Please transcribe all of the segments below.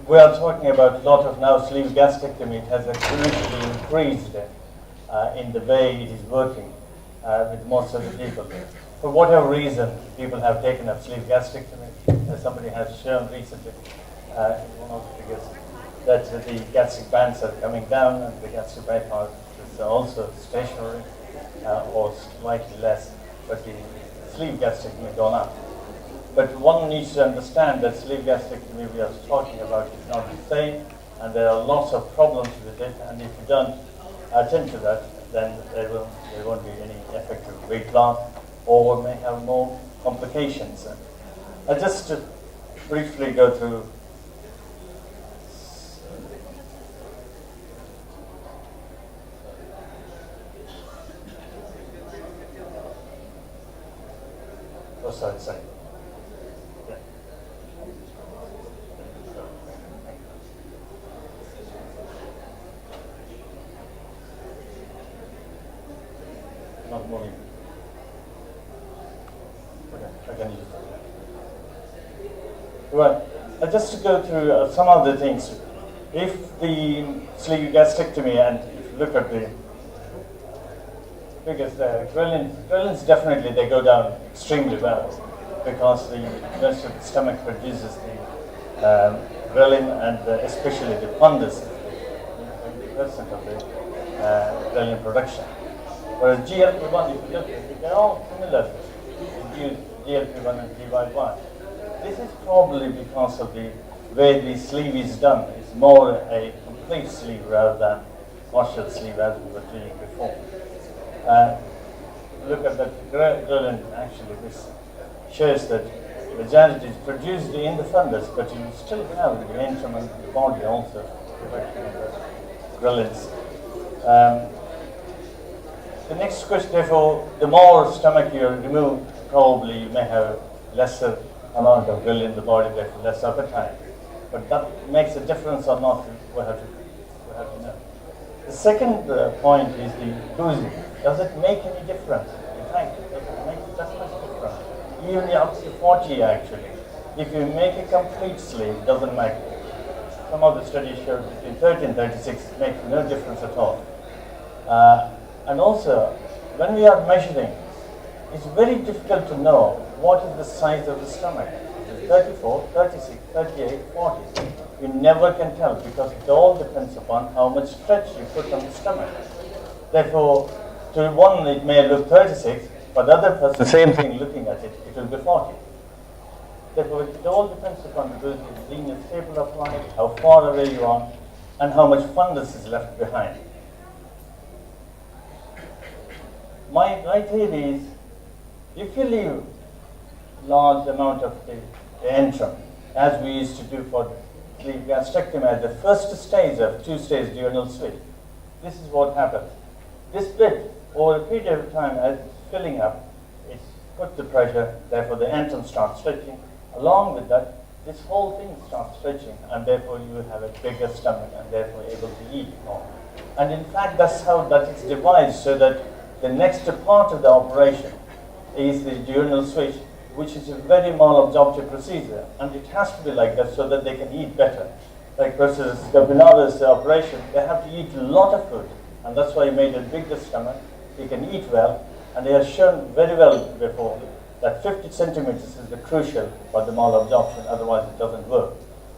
We are talking about a lot of now sleeve gastrectomy. It has exponentially increased in the way it is working with most of the people. For whatever reason, people have taken up sleeve gastrectomy. As somebody has shown recently, one of the figures, that the gastric bands are coming down and the gastric bypass is also stationary or slightly less, but the sleeve gastrectomy gone up. But one needs to understand that sleeve gastrectomy we are talking about is not the same, and there are lots of problems with it, and if you don't attend to that, then there won't be any effective weight loss, or may have more complications. Just to briefly go through sorry. Yeah. Not moving. Okay, I can use it. Well, just to go through some of the things. If the sleeve gastrectomy, and if you look at the figures there, ghrelins definitely they go down extremely well because the rest of the stomach produces the ghrelin and especially the fundus, 20% of the ghrelin production. Whereas GLP-1, if you look at it, they're all similar. GLP-1 and GY1. This is probably because of the way the sleeve is done. It's more a complete sleeve rather than partial sleeve as we were doing before. Look at that ghrelin, actually this shows that majority is produced in the fundus, but you still have the antrum and the body also production of the ghrelins. The next question, therefore, the more stomach you remove, probably you may have lesser amount of ghrelin in the body, therefore less appetite. But that makes a difference or not, we have to know. The second point is the dosing. Does it make any difference? In fact, it doesn't make that much difference. Even up to 40 actually. If you make a complete sleeve, it doesn't matter. Some of the studies show between 30 and 36 makes no difference at all. And also, when we are measuring, it's very difficult to know what is the size of the stomach. Is it 34, 36, 38, 40? You never can tell because it all depends upon how much stretch you put on the stomach. Therefore, to one it may look 36, but the other person, the same thing looking at it, it will be 40. Therefore, it all depends upon the linear staple of light, how far away you are, and how much fundus is left behind. My theory is, if you leave large amount of the antrum, as we used to do for sleeve gastrectomy at the first stage of two-stage duodenal switch, this is what happens. This bit, over a period of time, as it's filling up, it's put the pressure, therefore the antrum starts stretching. Along with that, this whole thing starts stretching, and therefore you will have a bigger stomach and therefore able to eat more. And in fact, that's how that is devised, so that the next part of the operation is the duodenal switch, which is a very malabsorptive procedure, and it has to be like that so that they can eat better. Like versus Gabinada's operation, they have to eat a lot of food, and that's why he made a bigger stomach. He can eat well, and he has shown very well before that 50 centimeters is the crucial for the malabsorption, otherwise it doesn't work.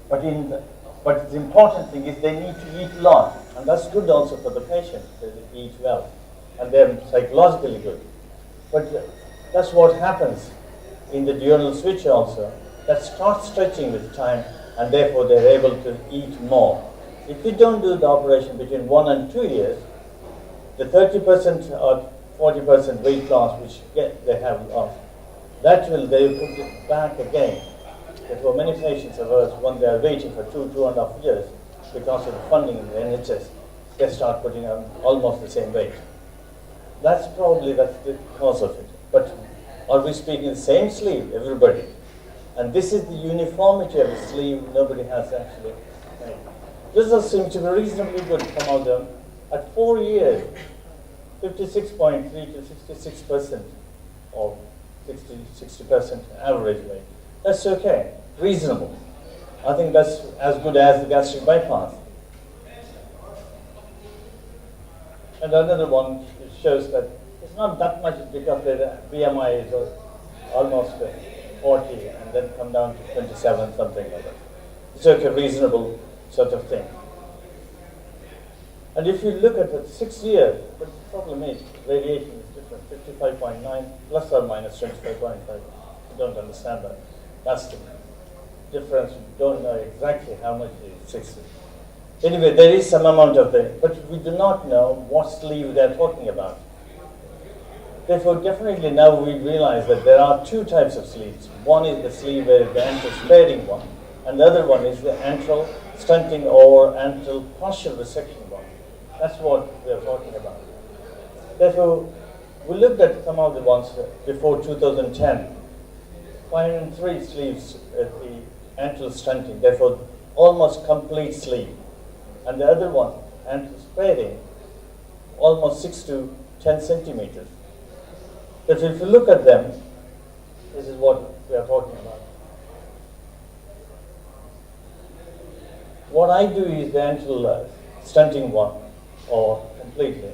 But the important thing is they need to eat a lot, and that's good also for the patient, that they eat well, and they're psychologically good. But that's what happens in the duodenal switch also, that starts stretching with time, and therefore they're able to eat more. If you don't do the operation between 1 and 2 years, the 30% or 40% weight loss which they have lost, they will put it back again. Therefore, many patients of ours, when they are waiting for 2.5 years, because of the funding in the NHS, they start putting on almost the same weight. That's the cause of it. But are we speaking the same sleeve, everybody? And this is the uniformity of the sleeve nobody has actually made. Results seem to be reasonably good from all them. At 4 years, 56.3 to 66% of 60% average weight. That's okay, reasonable. I think that's as good as the gastric bypass. And another one shows that it's not that much because the BMI is almost 40 and then come down to 27, something like that. It's okay, reasonable sort of thing. And if you look at it 6 years, but the problem is radiation is different, 55.9 plus or minus 25.5. You don't understand that. That's the difference. You don't know exactly how much it is 6 years. Anyway, there is some amount of that, but we do not know what sleeve they're talking about. Therefore, definitely now we realize that there are two types of sleeves. One is the sleeve where the antral sparing one, and the other one is the antral stunting or antral partial resection one. That's what we are talking about. Therefore, we looked at some of the ones before 2010. 503 sleeves at the antral stunting, therefore almost complete sleeve. And the other one, antral sparing, almost 6 to 10 centimeters. But if you look at them, this is what we are talking about. What I do is the antral stunting one, or completely.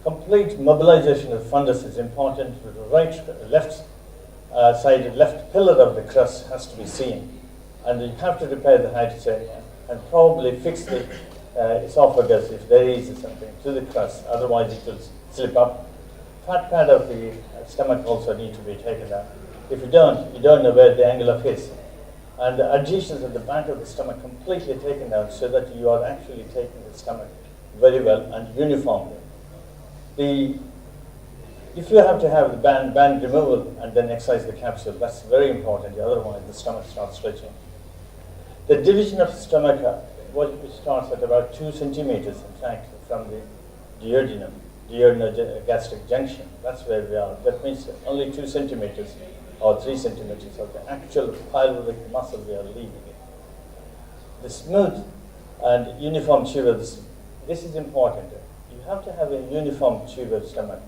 Complete mobilization of fundus is important. The left side, left pillar of the crust has to be seen. And you have to repair the hypocene and probably fix the esophagus if there is something to the crust. Otherwise it will slip up. Fat pad of the stomach also need to be taken out. If you don't know where the angle of is. And the adhesions at the back of the stomach completely taken out so that you are actually taking the stomach very well and uniformly. If you have to have the band removal and then excise the capsule, that's very important. Otherwise, the stomach starts stretching. The division of the stomach starts at about 2 centimeters, in fact, from the duodenum, duodenal-gastric junction. That's where we are. That means only 2 centimeters or 3 centimeters of the actual pyloric muscle we are leaving it. The smooth and uniform tube, this is important. You have to have a uniform tube of stomach.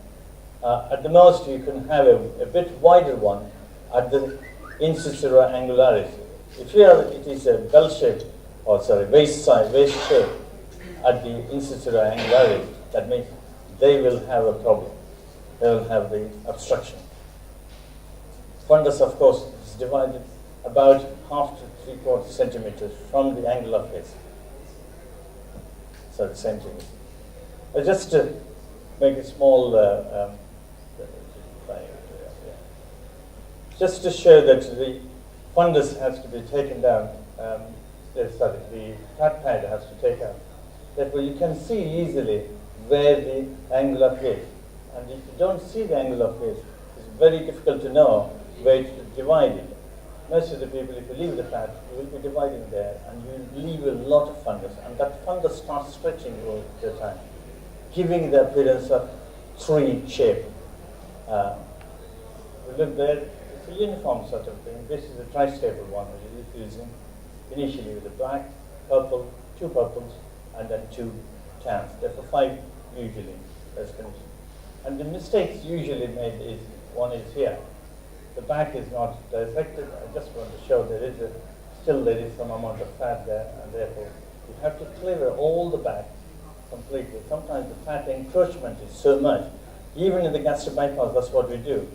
At the most, you can have a bit wider one at the incisura angularis. If it is a bell shape, waist shape at the incisura angularis, that means they will have a problem. They will have the obstruction. Fundus, of course, is divided about 1/2 to 3/4 centimeters from the angular face. So the same thing. Just to make a small, just to show that the fundus has to be taken down, the fat pad has to take out. Therefore, you can see easily where the angular face. And if you don't see the angular face, it's very difficult to know where to divide it. Most of the people, if you leave the fat, you will be dividing there, and you leave a lot of fundus, and that fundus starts stretching over the time, giving the appearance of tree shape. We look there, it's a uniform sort of thing. This is a tri-staple one we're using, initially with a black, purple, 2 purples, and then 2 tans. Therefore 5 usually, that's finished. And the mistakes usually made is, one is here. The back is not dissected. I just want to show there is still some amount of fat there, and therefore you have to clear all the back completely. Sometimes the fat encroachment is so much. Even in the gastric bypass, that's what we do.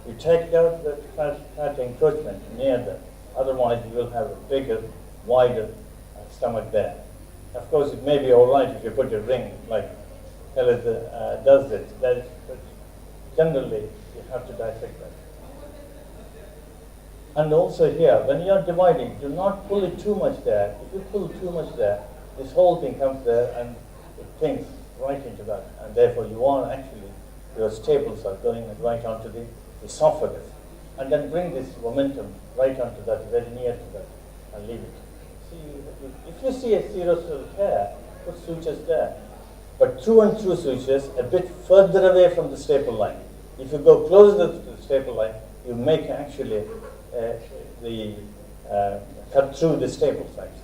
We take out the fat encroachment near them. Otherwise, you will have a bigger, wider stomach there. Of course, it may be all right if you put a ring like Helen does it. But generally, you have to dissect that. And also here, when you are dividing, do not pull it too much there. If you pull too much there, this whole thing comes there and it sinks right into that. And therefore, your staples are going right onto the esophagus. And then bring this momentum right onto that, very near to that, and leave it. See, if you see a serosal tear, put sutures there. But through and through sutures, a bit further away from the staple line. If you go closer to the staple line, you make actually cut through the staples actually.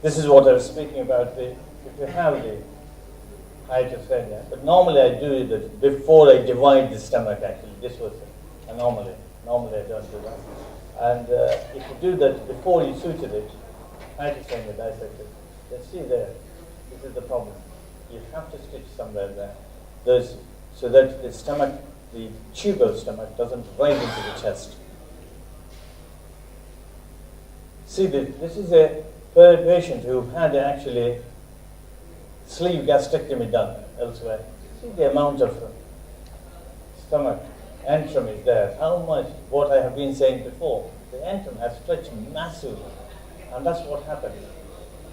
This is what I was speaking about, if you have the hyperthermia. But normally I do it before I divide the stomach actually. This was an anomaly. Normally I don't do that. And if you do that before you suture it, hyperthermia dissected, you see there, this is the problem. You have to stitch somewhere there. So that the stomach, the tube of stomach doesn't right into the chest. See, this is a patient who had actually sleeve gastrectomy done elsewhere. See the amount of stomach antrum is there. How much, what I have been saying before, the antrum has stretched massively. And that's what happens.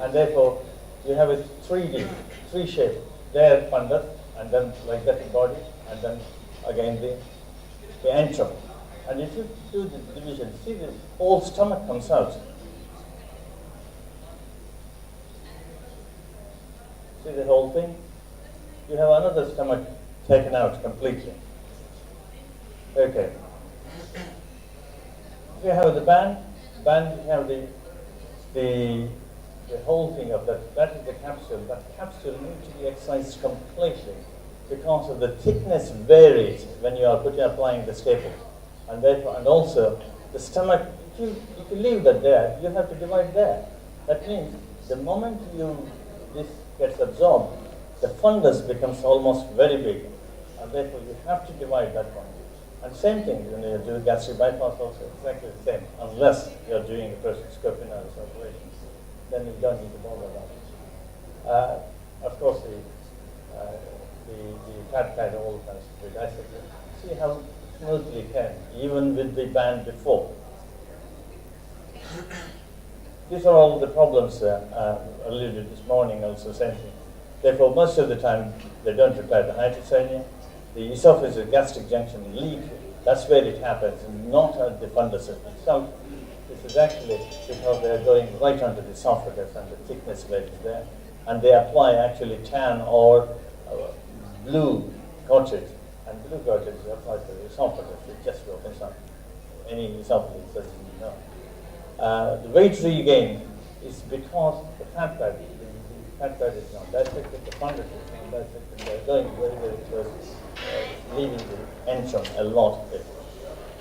And therefore, you have a 3D, 3 shape. There, fundus, and then like that body, and then again the antrum. And if you do the division, see the whole stomach comes out. See the whole thing? You have another stomach taken out completely. Okay. If you have the band, you have the whole thing of that. That is the capsule. That capsule needs to be excised completely because of the thickness varies when you are applying the staple. And therefore, and also the stomach, if you leave that there, you have to divide there. That means the moment this gets absorbed, the fundus becomes almost very big. And therefore, you have to divide that one. And same thing when you do gastric bypass also, exactly the same, unless you are doing a proscopinalis operation. Then you don't need to bother about it. Of course, the fat pad all has to be dissected. See how smoothly it can, even with the band before. These are all the problems alluded this morning also, same thing. Therefore, most of the time, they don't repair the hypertonia. The esophageal gastric junction leak, that's where it happens, not at the fundus itself. This is actually because they are going right onto the esophagus and the thickness where it's there. And they apply actually tan or blue cartridge. And blue cartridge is applied to the esophagus. It just opens up any esophagus, as you know. The weight regain is because the fat pad, the fat pad is not dissected, the fundus is not dissected. They're going very, very close, leaving the antrum a lot bit.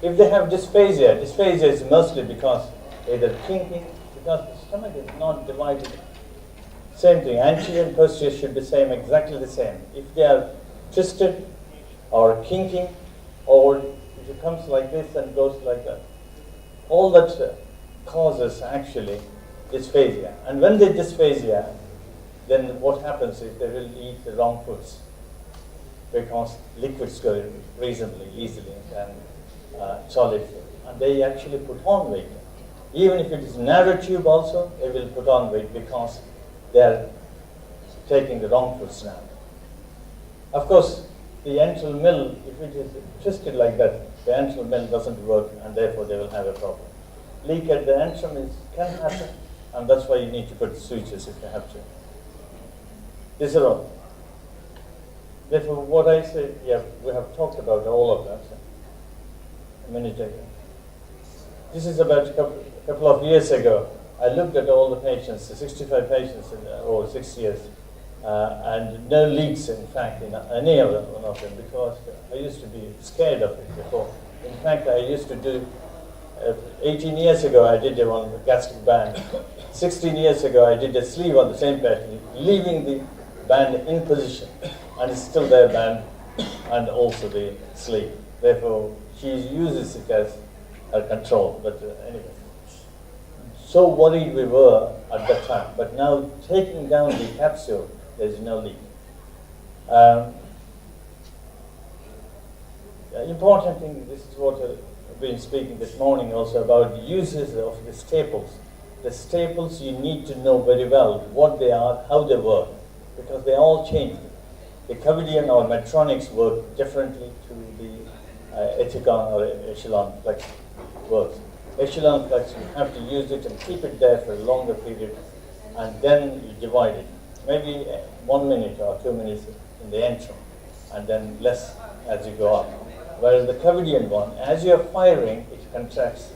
If they have dysphagia is mostly because either kinking, because the stomach is not divided. Same thing, anterior and posterior should be same, exactly the same. If they are twisted or kinking, or if it comes like this and goes like that, all that causes actually dysphagia. And when they dysphagia, then what happens is they will eat the wrong foods because liquids go reasonably easily and solid food. And they actually put on weight. Even if it is narrow tube also, they will put on weight because they are taking the wrong foods now. Of course, the antral mill, if it is twisted like that, the antral mill doesn't work and therefore they will have a problem. Leak at the antrum can happen, and that's why you need to put sutures if you have to. These are all. Therefore, what I say, yeah, we have talked about all of that a minute ago. This is about a couple of years ago. I looked at all the patients, the 65 patients in over 6 years, and no leaks, in fact, in any of them, because I used to be scared of it before. In fact, I used to do, 18 years ago, I did one gastric band. 16 years ago, I did a sleeve on the same pattern, leaving the band in position, and it's still there, band, and also the sleeve. Therefore, she uses it as her control, but anyway. So worried we were at that time, but now taking down the capsule, there is no leak. Important thing, this is what I've been speaking this morning also about the uses of the staples. The staples, you need to know very well what they are, how they work, because they all change. The Covidian or Medtronics work differently to the Ethicon or Echelon Flex works. Echelon Flex, you have to use it and keep it there for a longer period, and then you divide it. Maybe 1 minute or 2 minutes in the antrum, and then less as you go up. Whereas the Covidian one, as you are firing, it contracts,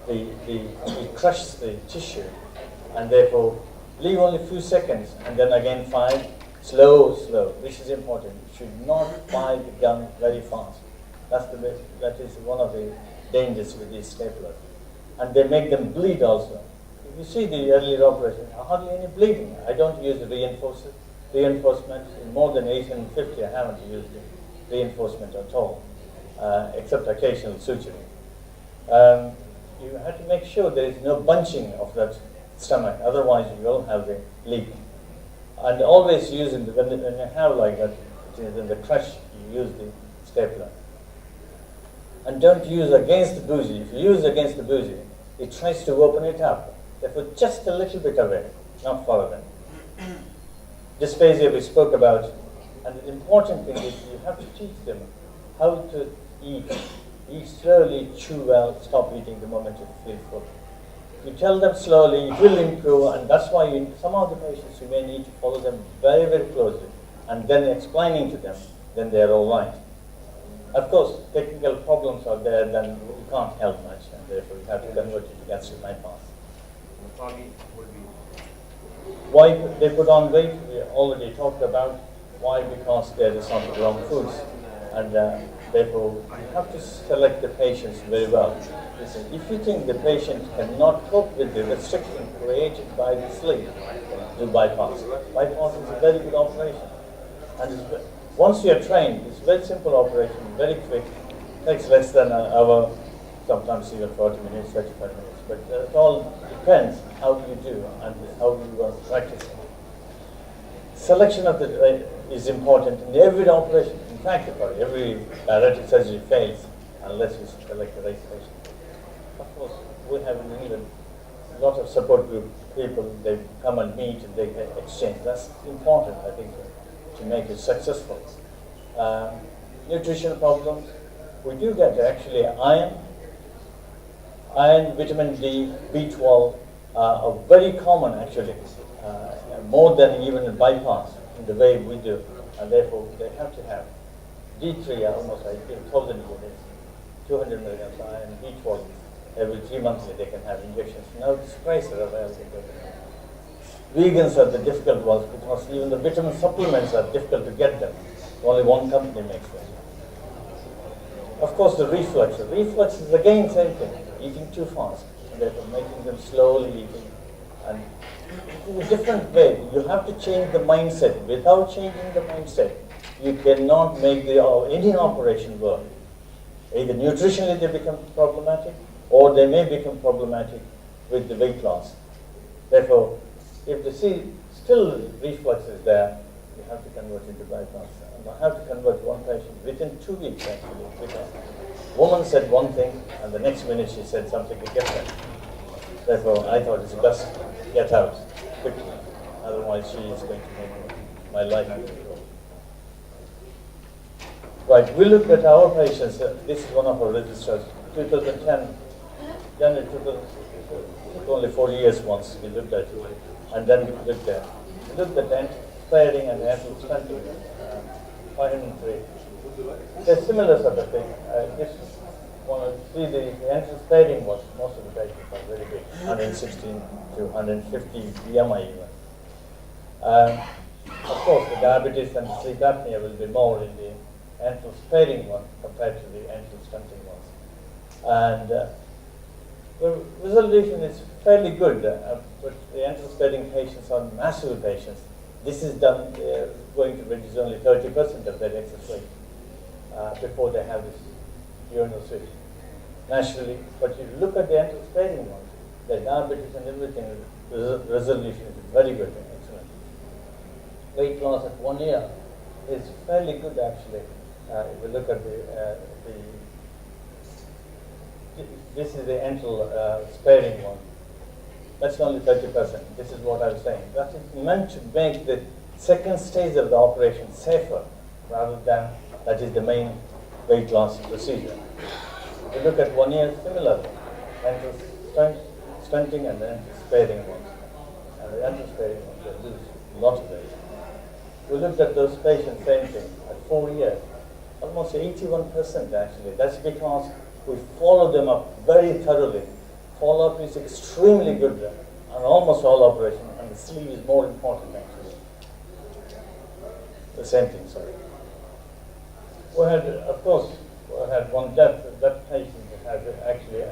it crushes the tissue, and therefore Leave only a few seconds and then again fire. Slow, slow, which is important. You should not fire the gun very fast. That is one of the dangers with these staplers. And they make them bleed also. If you see the earlier operation, hardly any bleeding. I don't use the reinforcement. In more than 1850, I haven't used the reinforcement at all, except occasional suturing. You have to make sure there is no bunching of that stomach, otherwise you will have the leak. And always use it when you have like that, it is in the crush, you use the stapler. And don't use against the bougie. If you use against the bougie, it tries to open it up. Therefore, just a little bit away, not far away. Dysphagia we spoke about, and the important thing is you have to teach them how to eat. Eat slowly, chew well, stop eating the moment you feel full. You tell them slowly, it will improve, and that's why some of the patients you may need to follow them very, very closely, and then explaining to them, then they're all right. Of course, technical problems are there, then you can't help much, and therefore you have to convert it to gastric bypass. Why they put on weight, we already talked about. Why? Because there is some wrong foods, and therefore you have to select the patients very well. Listen, if you think the patient cannot cope with the restriction created by the sleep, do bypass. Bypass is a very good operation. And once you are trained, it's a very simple operation, very quick, takes less than an hour, sometimes even 40 minutes, 35 minutes. But it all depends how you do and how you are practicing. Selection of the is important in every operation. In fact, every bariatric surgery fails unless you select the right patient. Of course, we have in England a lot of support group people. They come and meet and they exchange. That's important, I think, to make it successful. Nutrition problems. We do get actually iron, vitamin D, B12 are very common actually, more than even a bypass in the way we do, and therefore they have to have D3 almost I think 1,000 units, 200 milligrams iron, B12 every 3 months they can have injections. Now the sprays are available. Vegans are the difficult ones because even the vitamin supplements are difficult to get them. Only one company makes them. Of course, the reflux. The reflux is again same thing, eating too fast, and therefore making them slowly eating. And in a different way, you have to change the mindset. Without changing the mindset, you cannot make any operation work. Either nutritionally they become problematic, or they may become problematic with the weight loss. Therefore, if the still reflux is there, you have to convert into bypass. And I have to convert one patient within 2 weeks actually, because woman said one thing and the next minute she said something different. Therefore, I thought it's best get out quickly. Otherwise, she is going to make my life difficult. Right, we looked at our patients. This is one of our registers. 2010, January 2000, took only 4 years once we looked at it. And then we looked at sparing and ankle stenting, 503. There's similar sort of thing. This one, see the ankle sparing was, most of the patients are very big, 116 to 150 BMI even. Of course, the diabetes and sleep apnea will be more in the ankle sparing one compared to the ankle stenting ones. And the resolution is fairly good, but the ankle sparing patients are massive patients. This is done, going to reduce only 30% of their excess weight before they have this urinal switch. Naturally, but you look at the ankle sparing ones, the diabetes and everything, resolution is very good, excellent. Weight loss at 1 year is fairly good actually. If you look at this is the ankle sparing one. That's only 30%. This is what I was saying. That is meant to make the second stage of the operation safer rather than that is the main weight loss procedure. If you look at 1 year, similarly, ankle stenting and ankle sparing ones. And the ankle sparing ones, they lose a lot of weight. We looked at those patients, same thing, at 4 years. Almost 81% actually. That's because we follow them up very thoroughly. Follow-up is extremely good on almost all operations, and the sleeve is more important actually. The same thing, sorry. We had, of course, we had one death. That patient had actually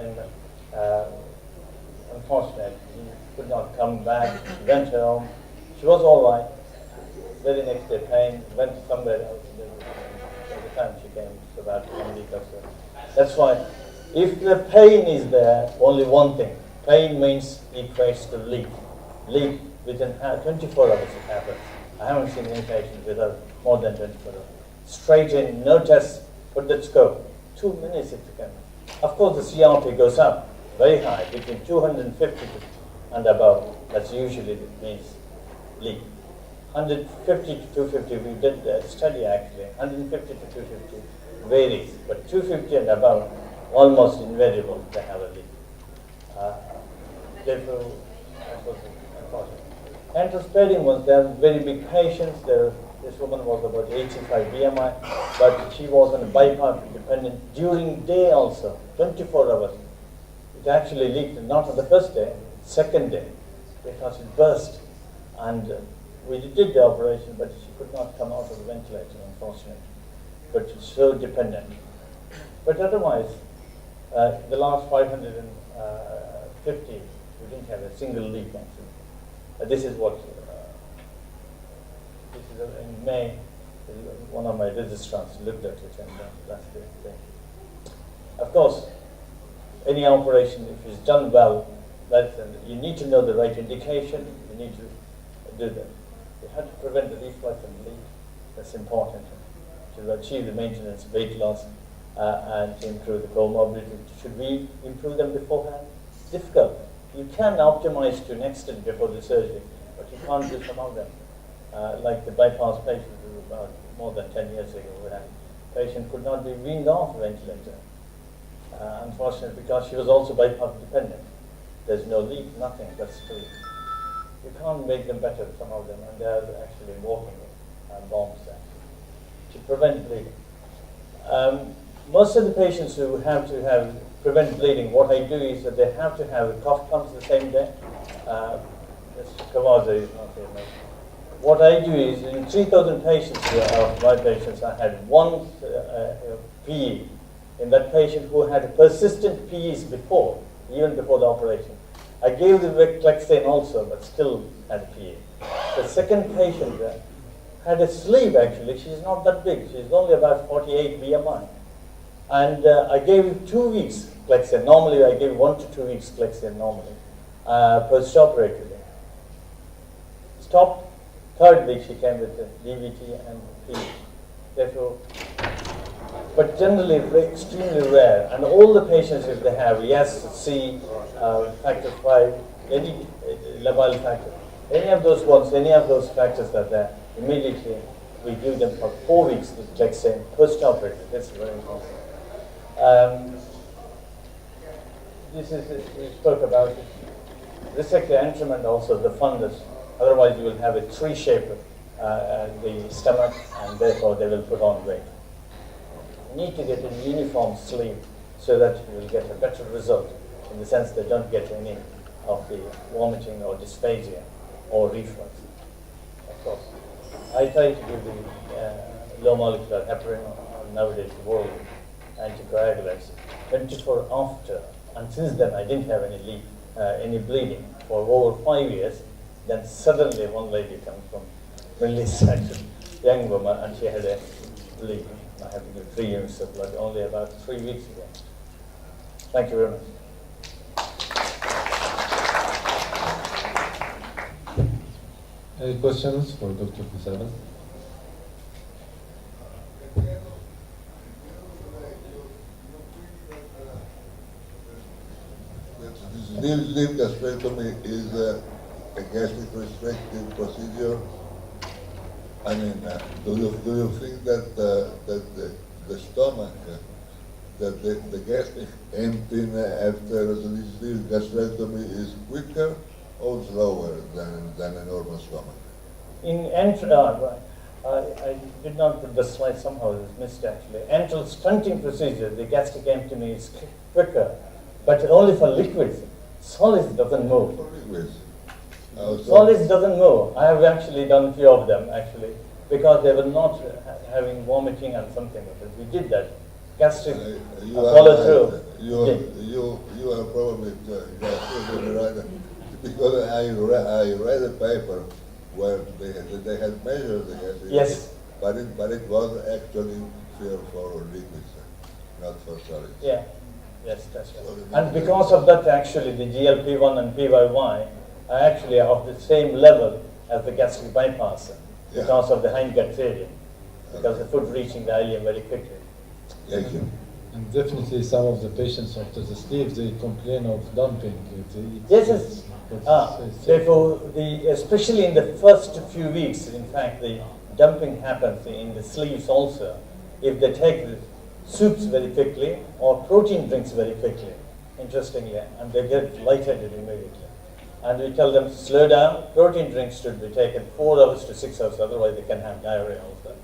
unfortunate. He could not come back. Went home. She was all right. Very next day, pain. Went somewhere else. By the time she came, it's about 1 week or so. That's why, if the pain is there, only one thing. Pain means equates to leak. Leak within 24 hours it happens. I haven't seen any patient without more than 24 hours. Straight in, no test, put the scope. 2 minutes if you can. Of course, the CRP goes up very high, between 250 and above. That's usually means leak. 150 to 250, we did a study actually. 150 to 250 varies, but 250 and above, almost invariable they have a leak. Therefore, that was unfortunate. Anticipating was there very big patients. This woman was about 85 BMI, but she was on a bypass dependent during day also, 24 hours. It actually leaked not on the first day, second day, because it burst. And we did the operation, but she could not come out of the ventilator, unfortunately. But it's so dependent. But otherwise, the last 550, we didn't have a single leak actually. This is what, this is in May, one of my registrants looked at it and that's the thing. Of course, any operation, if it's done well, you need to know the right indication, you need to do that. You have to prevent the reflux and leak. That's important to achieve the maintenance, weight loss, and to improve the comorbidity. Should we improve them beforehand? It's difficult. You can optimize to an extent before the surgery, but you can't do some of them. Like the bypass patient about more than 10 years ago, where a patient could not be weaned off a ventilator. Unfortunately, because she was also bypass dependent. There's no leak, nothing, but still. You can't make them better, some of them, and they're actually walking bombs actually, to prevent bleeding. Most of the patients who have to prevent bleeding, what I do is that they have to have a cough pumps the same day. Mr. Kavaza is not here now. What I do is, in 3,000 patients of my patients, I had one PE in that patient who had persistent PEs before, even before the operation. I gave the Clexane also, but still had PE. The second patient had a sleeve actually. She's not that big. She's only about 48 BMI. And I gave 2 weeks Clexane. Normally I give 1 to 2 weeks Clexane normally, post-operatively. Stopped. Third week she came with DVT and PE. Therefore, but generally extremely rare. And all the patients, if they have ESC, factor 5, any labile factor, any of those ones, any of those factors that are there, immediately we give them for 4 weeks with Clexane post-operative. That's very important. This is, we spoke about it. Resect the antrum and also the fundus. Otherwise, you will have a tree shape the stomach, and therefore they will put on weight. You need to get a uniform sleeve so that you will get a better result, in the sense they don't get any of the vomiting or dysphagia or reflux. Of course, I try to give the low molecular heparin, nowadays the world anticoagulants, 24 after, and since then I didn't have any leak, any bleeding for over 5 years. Then suddenly one lady comes from Middle East, actually, young woman, and she had a bleed. I had to give 3 units of blood only about 3 weeks ago. Thank you very much. Any questions for Dr. Kesava? This sleeve gastrectomy is a gastric restrictive procedure. I mean, do you think that the stomach, that the gastric emptying after the sleeve gastrectomy is quicker or slower than a normal stomach? In right. I did not put the slide, somehow it was missed actually. Enteral stenting procedure, the gastric emptying is quicker, but only for liquids. Solids doesn't move. For liquids. Solids doesn't move. I have actually done a few of them actually, because they were not having vomiting and something like that. We did that. Gastric follow through. You are probably right, because I read a paper where they had measured the gastric. Yes. But it was actually for liquids, not for solids. Yeah. Yes, that's right. And because of that, actually, the GLP-1 and PYY are actually of the same level as the gastric bypass because of the hindgut theory, because the food reaching the ileum very quickly. Thank you. And definitely some of the patients after the sleep, they complain of dumping. Yes. Therefore, especially in the first few weeks, in fact, the dumping happens in the sleeves also. If they take the soups very quickly or protein drinks very quickly, interestingly, and they get lightheaded immediately. And we tell them, slow down, protein drinks should be taken 4 hours to 6 hours, otherwise they can have diarrhea also.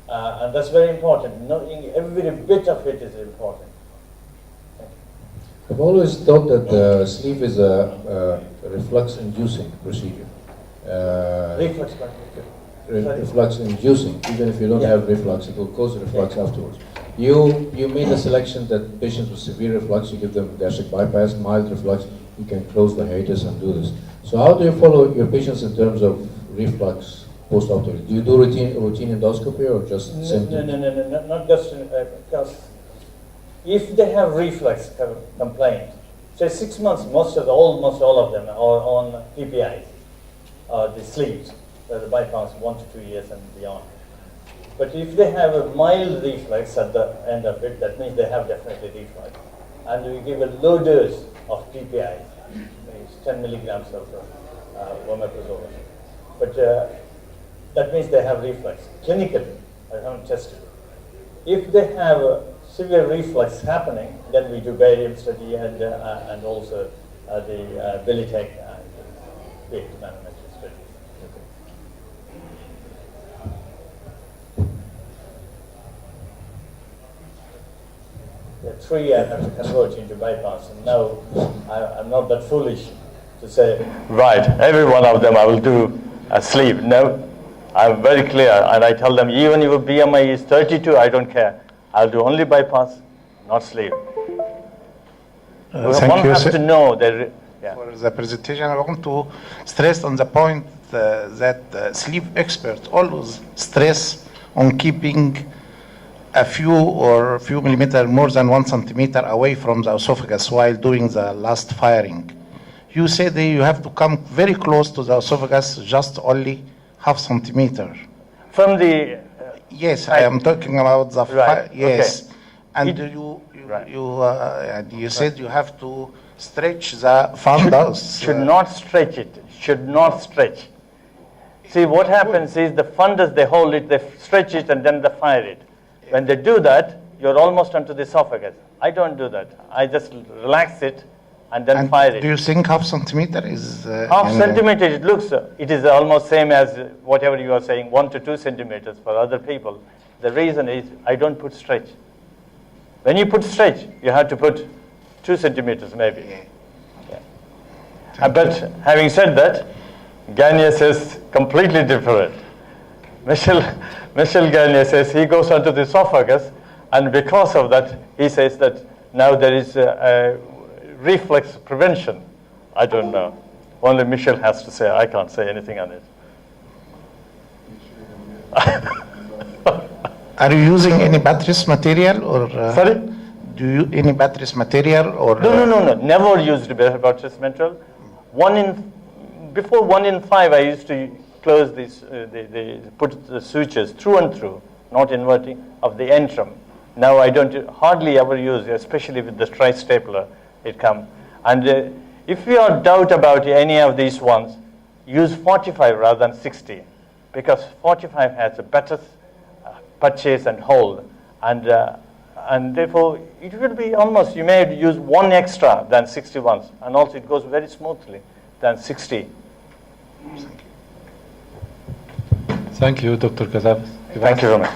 And that's very important. Knowing every bit of it is important. I've always thought that sleeve is a reflux-inducing procedure. Reflux, reflux-inducing. Even if you don't have reflux, it will cause reflux afterwards. You made a selection that patients with severe reflux, you give them gastric bypass, mild reflux, you can close the hiatus and do this. So how do you follow your patients in terms of reflux post-operatively? Do you do routine endoscopy or just symptoms? No, not just because if they have reflux complaint, say 6 months, almost all of them are on PPIs, the sleeves, the bypass 1 to 2 years and beyond. But if they have a mild reflux at the end of it, that means they have definitely reflux. And we give a low dose of PPI, it's 10 milligrams of omeprazole. But that means they have reflux. Clinically, I haven't tested it. If they have a severe reflux happening, then we do barium study and also the Bilitech weight manometry study. The 3 I have to convert into bypass, and now I'm not that foolish to say, right, every one of them I will do a sleeve. No, I'm very clear, and I tell them, even if your BMI is 32, I don't care. I'll do only bypass, not sleeve. Thank you, has to know that. For the presentation, I want to stress on the point that sleep experts always stress on keeping a few millimeters more than 1 centimeter away from the esophagus while doing the last firing. You say that you have to come very close to the esophagus, just only ½ centimeter. From the yes, I am talking about the yes, okay. And you said you have to stretch the fundus. Should not stretch it. Should not stretch. See, what happens is the fundus, they hold it, they stretch it, and then they fire it. When they do that, you're almost onto the esophagus. I don't do that. I just relax it and then fire it. Do you think ½ centimeter is... ½ centimeter, it looks, it is almost same as whatever you are saying, 1 to 2 centimeters for other people. The reason is I don't put stretch. When you put stretch, you have to put 2 centimeters maybe. Yeah. But having said that, Gagne says completely different. Michel Gagne says he goes onto the esophagus, and because of that, he says that now there is a reflex prevention. I don't know. Only Michel has to say. I can't say anything on it. Are you using any batteries material or? Sorry? Do you any batteries material or? No. Never used batteries material. Before 1 in 5, I used to close these, put the sutures through and through, not inverting, of the antrum. Now I don't hardly ever use, especially with the tri-stapler, it comes. And if you are doubt about any of these ones, use 45 rather than 60, because 45 has a better purchase and hold, and therefore it will be almost, you may use 1 extra than 60 ones, and also it goes very smoothly than 60. Thank you, Dr. Kesava. Thank you very much.